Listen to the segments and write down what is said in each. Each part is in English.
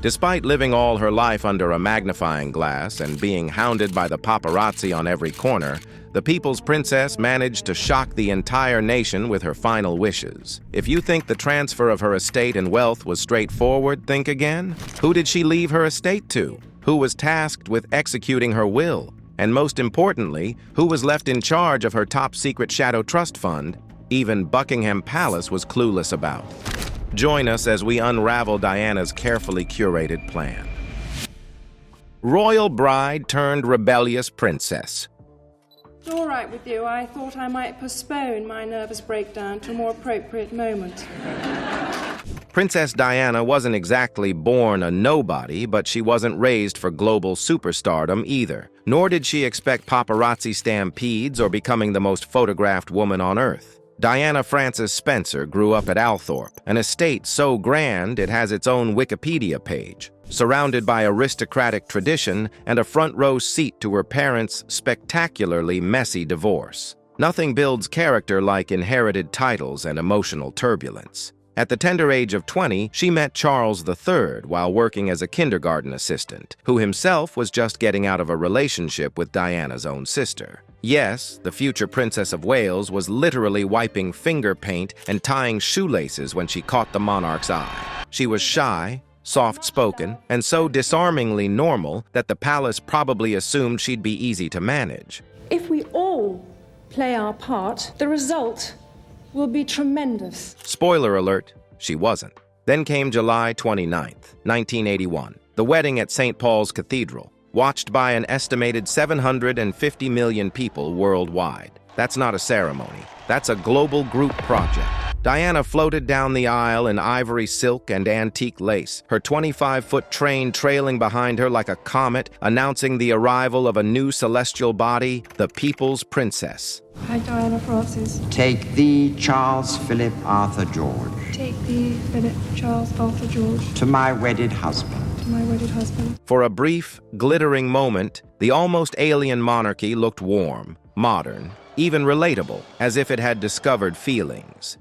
Despite living all her life under a magnifying glass and being hounded by the paparazzi on every corner, the People's Princess managed to shock the entire nation with her final wishes. If you think the transfer of her estate and wealth was straightforward, think again. Who did she leave her estate to? Who was tasked with executing her will? And most importantly, who was left in charge of her top-secret shadow trust fund? Even Buckingham Palace was clueless about. Join us as we unravel Diana's carefully curated plan. Royal bride turned rebellious princess. It's all right with you. I thought I might postpone my nervous breakdown to a more appropriate moment. Princess Diana wasn't exactly born a nobody, but she wasn't raised for global superstardom either. Nor did she expect paparazzi stampedes or becoming the most photographed woman on Earth. Diana Frances Spencer grew up at Althorpe, an estate so grand it has its own Wikipedia page, surrounded by aristocratic tradition and a front-row seat to her parents' spectacularly messy divorce. Nothing builds character like inherited titles and emotional turbulence. At the tender age of 20, she met Charles III while working as a kindergarten assistant, who himself was just getting out of a relationship with Diana's own sister. Yes, the future Princess of Wales was literally wiping finger paint and tying shoelaces when she caught the monarch's eye. She was shy, soft-spoken, and so disarmingly normal that the palace probably assumed she'd be easy to manage. If we all play our part, the result will be tremendous. Spoiler alert, she wasn't. Then came July 29th, 1981, the wedding at St. Paul's Cathedral, watched by an estimated 750 million people worldwide. That's not a ceremony. That's a global group project. Diana floated down the aisle in ivory silk and antique lace, her 25-foot train trailing behind her like a comet, announcing the arrival of a new celestial body, the People's Princess. Hi, Diana Frances. Take thee, Charles Philip Arthur George, Take thee, Philip Charles Arthur George, to my wedded husband. to my wedded husband. For a brief, glittering moment, the almost alien monarchy looked warm, modern, even relatable, as if it had discovered feelings.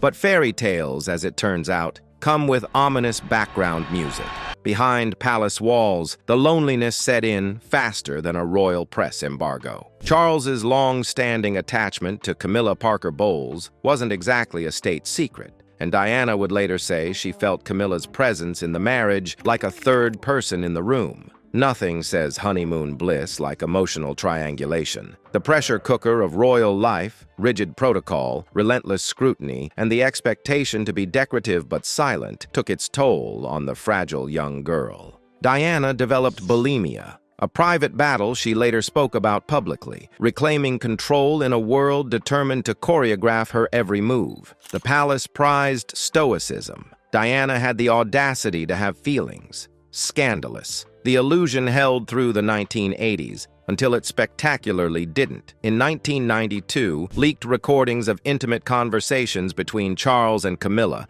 But fairy tales, as it turns out, come with ominous background music. Behind palace walls, the loneliness set in faster than a royal press embargo. Charles's long-standing attachment to Camilla Parker Bowles wasn't exactly a state secret, and Diana would later say she felt Camilla's presence in the marriage like a third person in the room. Nothing says honeymoon bliss like emotional triangulation. The pressure cooker of royal life, rigid protocol, relentless scrutiny, and the expectation to be decorative but silent took its toll on the fragile young girl. Diana developed bulimia, a private battle she later spoke about publicly, reclaiming control in a world determined to choreograph her every move. The palace prized stoicism. Diana had the audacity to have feelings. Scandalous. The illusion held through the 1980s, until it spectacularly didn't. In 1992, leaked recordings of intimate conversations between Charles and Camilla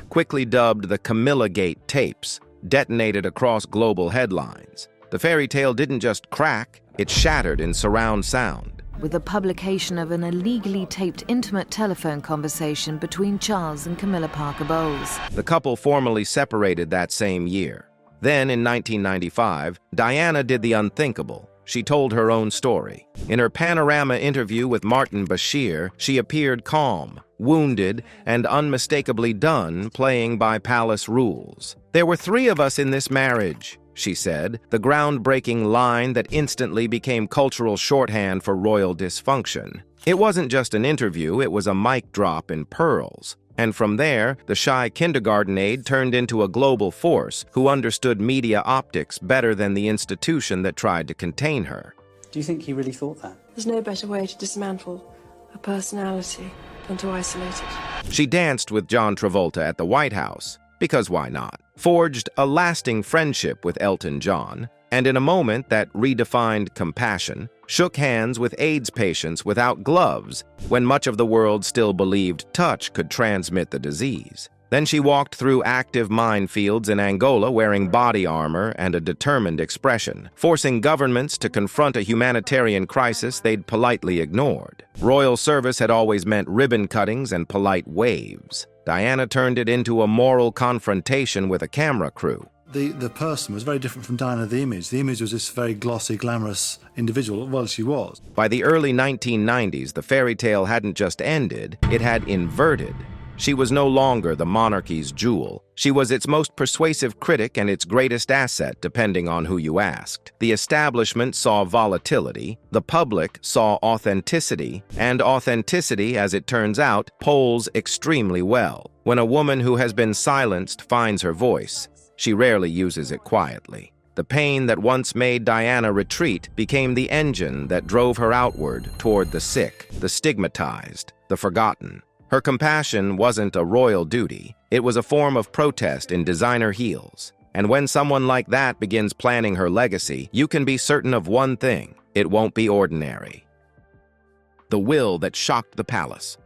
quickly dubbed the Camilla-gate tapes, detonated across global headlines. The fairy tale didn't just crack, it shattered in surround sound. With the publication of an illegally taped intimate telephone conversation between Charles and Camilla Parker Bowles. The couple formally separated that same year. Then, in 1995, Diana did the unthinkable. She told her own story. In her Panorama interview with Martin Bashir, she appeared calm, wounded, and unmistakably done playing by palace rules. "There were 3 of us in this marriage," she said, the groundbreaking line that instantly became cultural shorthand for royal dysfunction. It wasn't just an interview, it was a mic drop in pearls. And from there, the shy kindergarten aide turned into a global force who understood media optics better than the institution that tried to contain her. Do you think he really thought that? There's no better way to dismantle a personality than to isolate it. She danced with John Travolta at the White House, because why not? Forged a lasting friendship with Elton John, and in a moment that redefined compassion, shook hands with AIDS patients without gloves when much of the world still believed touch could transmit the disease. Then she walked through active minefields in Angola wearing body armor and a determined expression, forcing governments to confront a humanitarian crisis they'd politely ignored. Royal service had always meant ribbon cuttings and polite waves. Diana turned it into a moral confrontation with a camera crew. The person was very different from Diana the image. The image was this very glossy, glamorous individual. Well, she was. By the early 1990s, the fairy tale hadn't just ended, it had inverted. She was no longer the monarchy's jewel. She was its most persuasive critic and its greatest asset, depending on who you asked. The establishment saw volatility, the public saw authenticity, and authenticity, as it turns out, polls extremely well. When a woman who has been silenced finds her voice, she rarely uses it quietly. The pain that once made Diana retreat became the engine that drove her outward toward the sick, the stigmatized, the forgotten. Her compassion wasn't a royal duty, it was a form of protest in designer heels. And when someone like that begins planning her legacy, you can be certain of one thing: it won't be ordinary. The will that shocked the palace.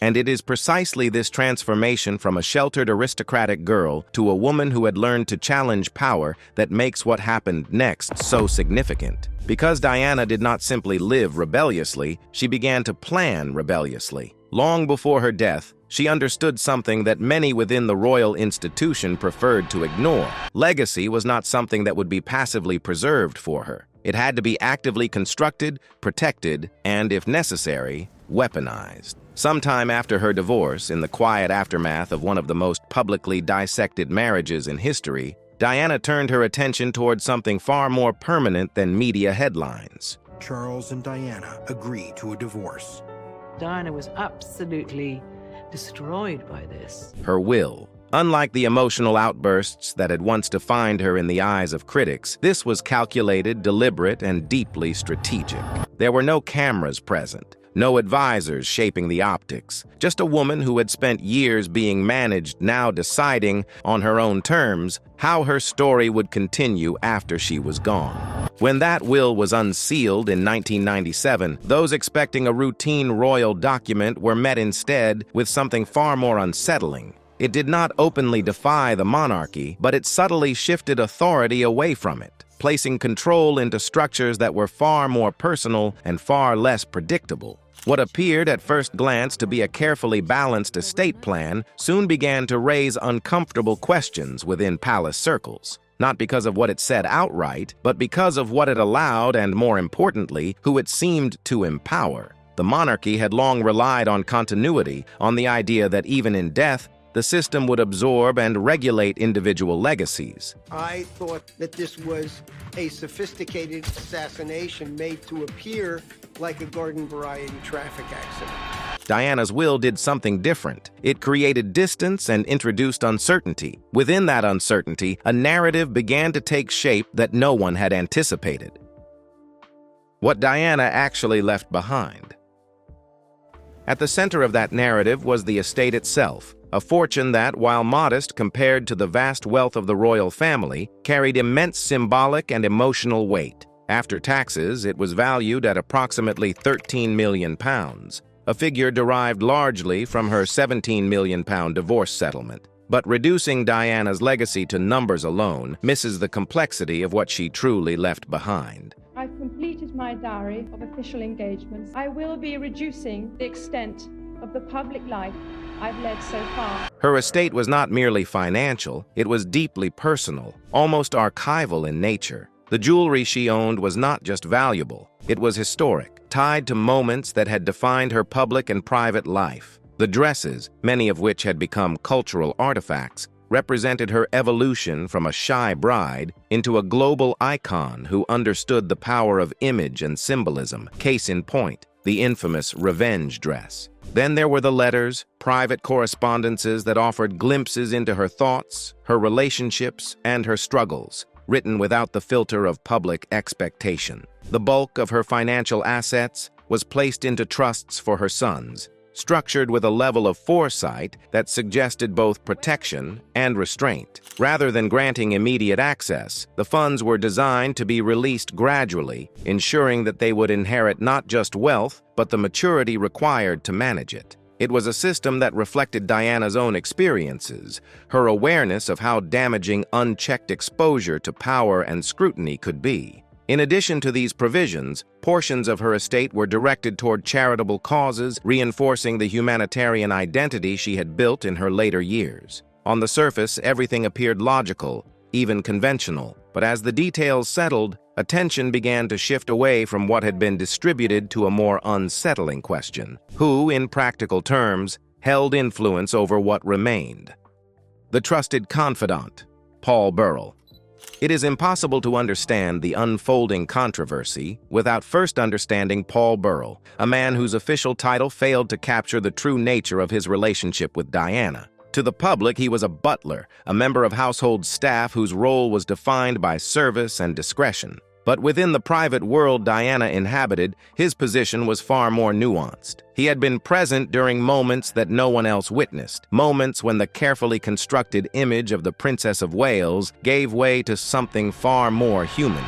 And it is precisely this transformation from a sheltered aristocratic girl to a woman who had learned to challenge power that makes what happened next so significant. Because Diana did not simply live rebelliously, she began to plan rebelliously. Long before her death, she understood something that many within the royal institution preferred to ignore. Legacy was not something that would be passively preserved for her. It had to be actively constructed, protected, and, if necessary, weaponized. Sometime after her divorce, in the quiet aftermath of one of the most publicly dissected marriages in history, Diana turned her attention toward something far more permanent than media headlines. Charles and Diana agree to a divorce. Diana was absolutely destroyed by this. Her will. Unlike the emotional outbursts that had once defined her in the eyes of critics, this was calculated, deliberate, and deeply strategic. There were no cameras present, no advisors shaping the optics, just a woman who had spent years being managed, now deciding, on her own terms, how her story would continue after she was gone. When that will was unsealed in 1997, those expecting a routine royal document were met instead with something far more unsettling. It did not openly defy the monarchy, but it subtly shifted authority away from it, placing control into structures that were far more personal and far less predictable. What appeared at first glance to be a carefully balanced estate plan soon began to raise uncomfortable questions within palace circles. Not because of what it said outright, but because of what it allowed and, more importantly, who it seemed to empower. The monarchy had long relied on continuity, on the idea that even in death, the system would absorb and regulate individual legacies. I thought that this was a sophisticated assassination made to appear like a garden variety traffic accident. Diana's will did something different. It created distance and introduced uncertainty. Within that uncertainty, a narrative began to take shape that no one had anticipated. What Diana actually left behind. At the center of that narrative was the estate itself, a fortune that, while modest compared to the vast wealth of the royal family, carried immense symbolic and emotional weight. After taxes, it was valued at approximately £13 million, a figure derived largely from her £17 million divorce settlement. But reducing Diana's legacy to numbers alone misses the complexity of what she truly left behind. I've completed my diary of official engagements. I will be reducing the extent of the public life I've led so far. Her estate was not merely financial, it was deeply personal, almost archival in nature. The jewelry she owned was not just valuable, it was historic, tied to moments that had defined her public and private life. The dresses, many of which had become cultural artifacts, represented her evolution from a shy bride into a global icon who understood the power of image and symbolism. Case in point, the infamous revenge dress. Then there were the letters, private correspondences that offered glimpses into her thoughts, her relationships, and her struggles, written without the filter of public expectation. The bulk of her financial assets was placed into trusts for her sons, structured with a level of foresight that suggested both protection and restraint. Rather than granting immediate access, the funds were designed to be released gradually, ensuring that they would inherit not just wealth, but the maturity required to manage it. It was a system that reflected Diana's own experiences, her awareness of how damaging unchecked exposure to power and scrutiny could be. In addition to these provisions, portions of her estate were directed toward charitable causes, reinforcing the humanitarian identity she had built in her later years. On the surface, everything appeared logical, even conventional, but as the details settled, attention began to shift away from what had been distributed to a more unsettling question: who, in practical terms, held influence over what remained? The trusted confidant, Paul Burrell. It is impossible to understand the unfolding controversy without first understanding Paul Burrell, a man whose official title failed to capture the true nature of his relationship with Diana. To the public, he was a butler, a member of household staff whose role was defined by service and discretion. But within the private world Diana inhabited, his position was far more nuanced. He had been present during moments that no one else witnessed, moments when the carefully constructed image of the Princess of Wales gave way to something far more human.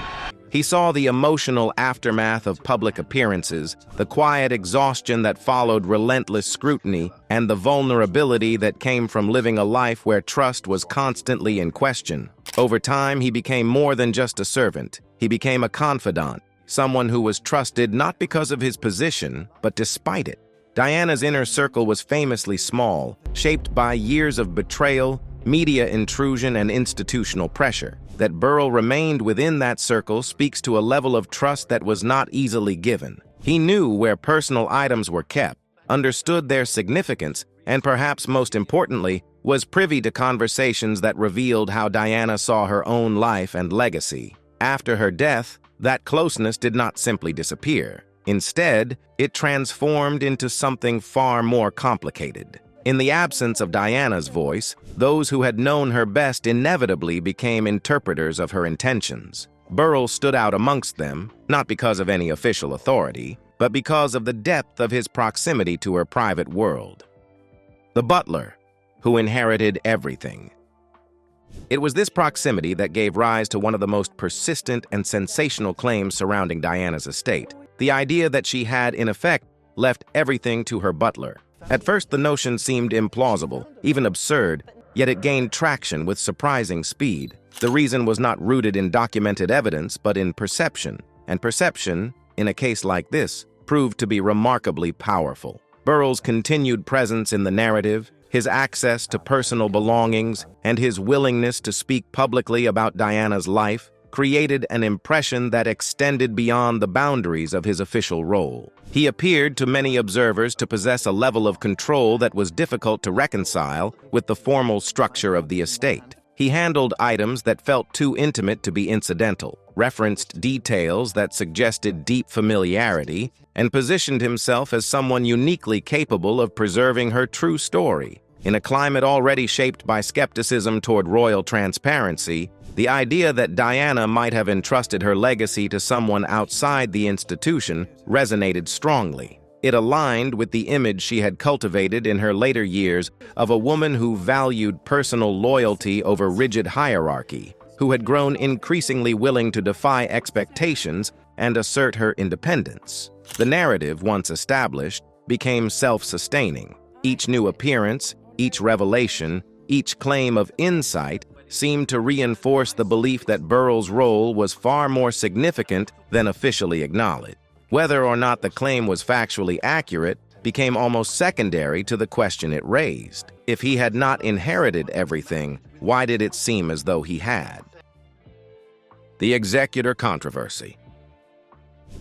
He saw the emotional aftermath of public appearances, the quiet exhaustion that followed relentless scrutiny, and the vulnerability that came from living a life where trust was constantly in question. Over time, he became more than just a servant. He became a confidant, someone who was trusted not because of his position, but despite it. Diana's inner circle was famously small, shaped by years of betrayal, media intrusion, and institutional pressure. That Burrell remained within that circle speaks to a level of trust that was not easily given. He knew where personal items were kept, understood their significance, and perhaps most importantly, was privy to conversations that revealed how Diana saw her own life and legacy. After her death, that closeness did not simply disappear. Instead, it transformed into something far more complicated. In the absence of Diana's voice, those who had known her best inevitably became interpreters of her intentions. Burrell stood out amongst them, not because of any official authority, but because of the depth of his proximity to her private world. The butler, who inherited everything. It was this proximity that gave rise to one of the most persistent and sensational claims surrounding Diana's estate: the idea that she had, in effect, left everything to her butler. At first, the notion seemed implausible, even absurd, yet it gained traction with surprising speed. The reason was not rooted in documented evidence, but in perception. And perception, in a case like this, proved to be remarkably powerful. Burrell's continued presence in the narrative, his access to personal belongings, and his willingness to speak publicly about Diana's life created an impression that extended beyond the boundaries of his official role. He appeared to many observers to possess a level of control that was difficult to reconcile with the formal structure of the estate. He handled items that felt too intimate to be incidental, referenced details that suggested deep familiarity, and positioned himself as someone uniquely capable of preserving her true story. In a climate already shaped by skepticism toward royal transparency, the idea that Diana might have entrusted her legacy to someone outside the institution resonated strongly. It aligned with the image she had cultivated in her later years of a woman who valued personal loyalty over rigid hierarchy, who had grown increasingly willing to defy expectations and assert her independence. The narrative, once established, became self-sustaining. Each new appearance, each revelation, each claim of insight seemed to reinforce the belief that Burrell's role was far more significant than officially acknowledged. Whether or not the claim was factually accurate became almost secondary to the question it raised. If he had not inherited everything, why did it seem as though he had? The executor controversy.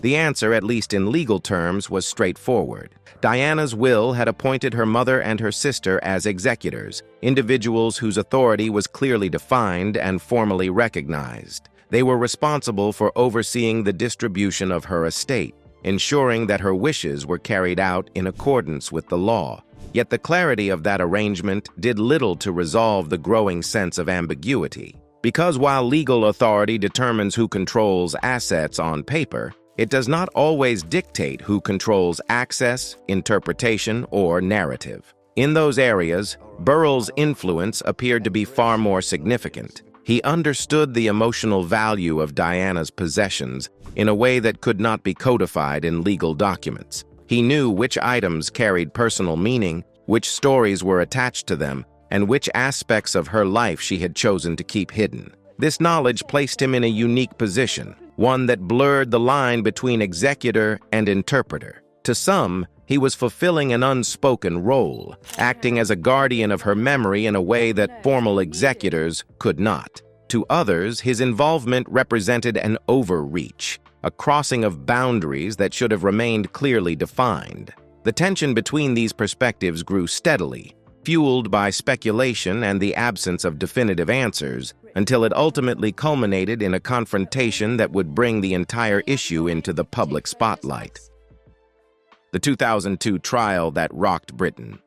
The answer, at least in legal terms, was straightforward. Diana's will had appointed her mother and her sister as executors, individuals whose authority was clearly defined and formally recognized. They were responsible for overseeing the distribution of her estate, ensuring that her wishes were carried out in accordance with the law. Yet the clarity of that arrangement did little to resolve the growing sense of ambiguity. Because while legal authority determines who controls assets on paper, it does not always dictate who controls access, interpretation, or narrative. In those areas, Burrell's influence appeared to be far more significant. He understood the emotional value of Diana's possessions in a way that could not be codified in legal documents. He knew which items carried personal meaning, which stories were attached to them, and which aspects of her life she had chosen to keep hidden. This knowledge placed him in a unique position, one that blurred the line between executor and interpreter. To some, he was fulfilling an unspoken role, acting as a guardian of her memory in a way that formal executors could not. To others, his involvement represented an overreach, a crossing of boundaries that should have remained clearly defined. The tension between these perspectives grew steadily, fueled by speculation and the absence of definitive answers, until it ultimately culminated in a confrontation that would bring the entire issue into the public spotlight. The 2002 trial that rocked Britain.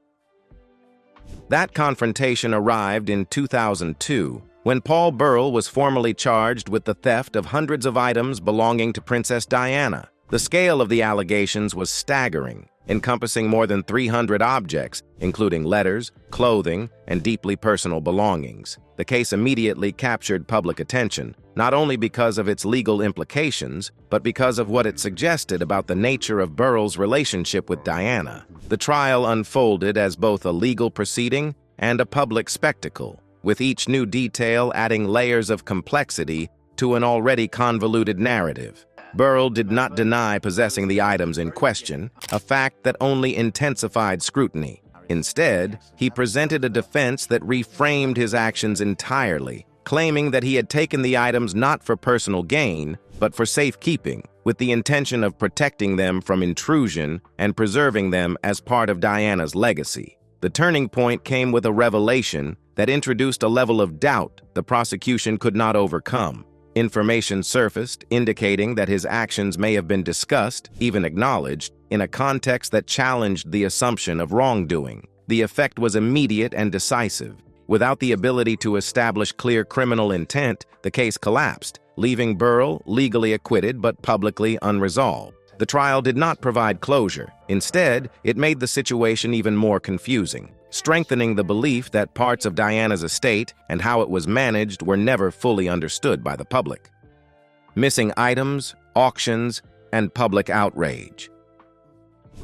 That confrontation arrived in 2002, when Paul Burrell was formally charged with the theft of hundreds of items belonging to Princess Diana. The scale of the allegations was staggering, encompassing more than 300 objects, including letters, clothing, and deeply personal belongings. The case immediately captured public attention, not only because of its legal implications, but because of what it suggested about the nature of Burrell's relationship with Diana. The trial unfolded as both a legal proceeding and a public spectacle, with each new detail adding layers of complexity to an already convoluted narrative. Burrell did not deny possessing the items in question, a fact that only intensified scrutiny. Instead, he presented a defense that reframed his actions entirely, claiming that he had taken the items not for personal gain, but for safekeeping, with the intention of protecting them from intrusion and preserving them as part of Diana's legacy. The turning point came with a revelation that introduced a level of doubt the prosecution could not overcome. Information surfaced indicating that his actions may have been discussed, even acknowledged, in a context that challenged the assumption of wrongdoing. The effect was immediate and decisive. Without the ability to establish clear criminal intent, the case collapsed, leaving Burrell legally acquitted but publicly unresolved. The trial did not provide closure. Instead, it made the situation even more confusing, strengthening the belief that parts of Diana's estate and how it was managed were never fully understood by the public. Missing items, auctions, and public outrage.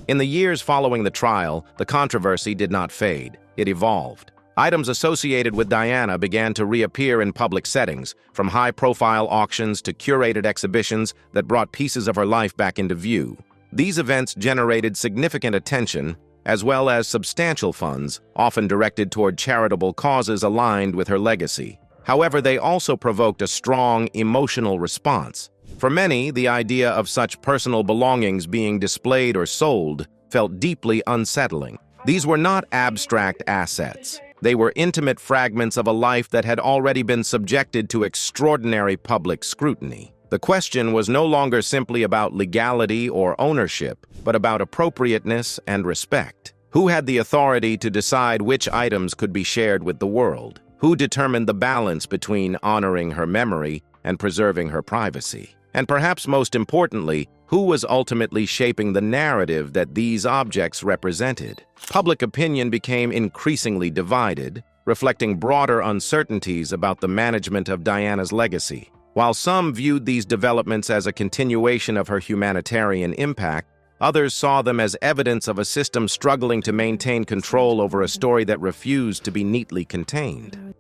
In the years following the trial, the controversy did not fade. It evolved. Items associated with Diana began to reappear in public settings, from high-profile auctions to curated exhibitions that brought pieces of her life back into view. These events generated significant attention, as well as substantial funds, often directed toward charitable causes aligned with her legacy. However, they also provoked a strong emotional response. For many, the idea of such personal belongings being displayed or sold felt deeply unsettling. These were not abstract assets. They were intimate fragments of a life that had already been subjected to extraordinary public scrutiny. The question was no longer simply about legality or ownership, but about appropriateness and respect. Who had the authority to decide which items could be shared with the world? Who determined the balance between honoring her memory and preserving her privacy? And perhaps most importantly, who was ultimately shaping the narrative that these objects represented? Public opinion became increasingly divided, reflecting broader uncertainties about the management of Diana's legacy. While some viewed these developments as a continuation of her humanitarian impact, others saw them as evidence of a system struggling to maintain control over a story that refused to be neatly contained.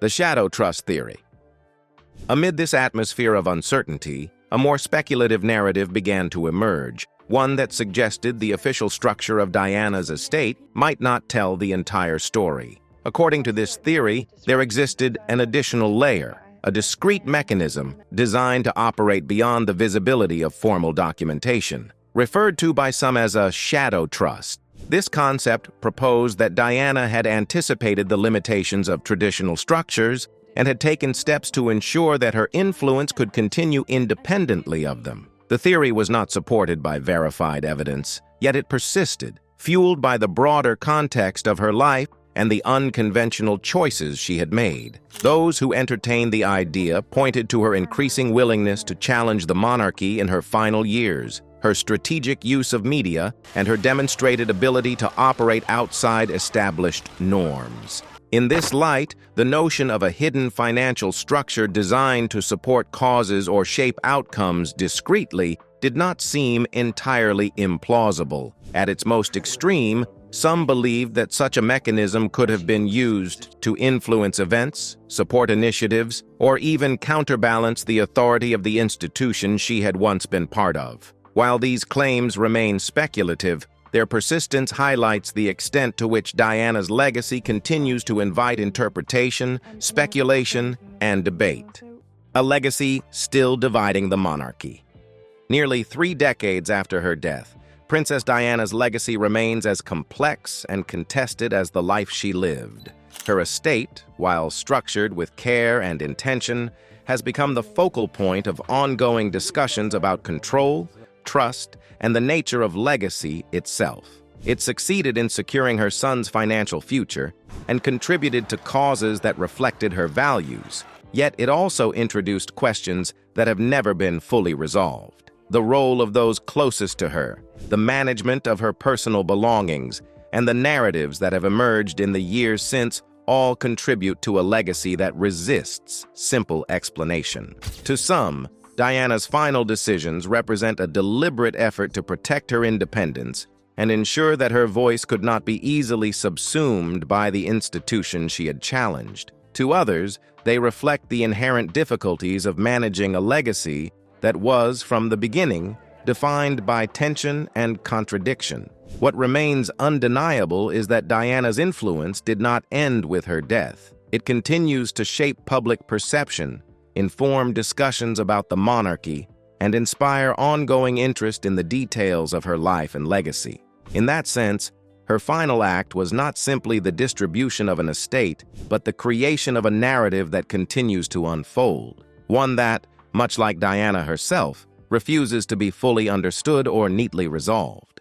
The shadow trust theory. Amid this atmosphere of uncertainty, a more speculative narrative began to emerge, one that suggested the official structure of Diana's estate might not tell the entire story. According to this theory, there existed an additional layer, a discrete mechanism designed to operate beyond the visibility of formal documentation, referred to by some as a shadow trust. This concept proposed that Diana had anticipated the limitations of traditional structures and had taken steps to ensure that her influence could continue independently of them. The theory was not supported by verified evidence, yet it persisted, fueled by the broader context of her life and the unconventional choices she had made. Those who entertained the idea pointed to her increasing willingness to challenge the monarchy in her final years, her strategic use of media, and her demonstrated ability to operate outside established norms. In this light, the notion of a hidden financial structure designed to support causes or shape outcomes discreetly did not seem entirely implausible. At its most extreme, some believed that such a mechanism could have been used to influence events, support initiatives, or even counterbalance the authority of the institution she had once been part of. While these claims remain speculative, their persistence highlights the extent to which Diana's legacy continues to invite interpretation, speculation, and debate. A legacy still dividing the monarchy. Nearly 3 decades after her death, Princess Diana's legacy remains as complex and contested as the life she lived. Her estate, while structured with care and intention, has become the focal point of ongoing discussions about control, trust, and the nature of legacy itself. It succeeded in securing her son's financial future and contributed to causes that reflected her values, yet it also introduced questions that have never been fully resolved. The role of those closest to her, the management of her personal belongings, and the narratives that have emerged in the years since all contribute to a legacy that resists simple explanation. To some, Diana's final decisions represent a deliberate effort to protect her independence and ensure that her voice could not be easily subsumed by the institution she had challenged. To others, they reflect the inherent difficulties of managing a legacy that was, from the beginning, defined by tension and contradiction. What remains undeniable is that Diana's influence did not end with her death. It continues to shape public perception, inform discussions about the monarchy, and inspire ongoing interest in the details of her life and legacy. In that sense, her final act was not simply the distribution of an estate, but the creation of a narrative that continues to unfold, one that, much like Diana herself, refuses to be fully understood or neatly resolved.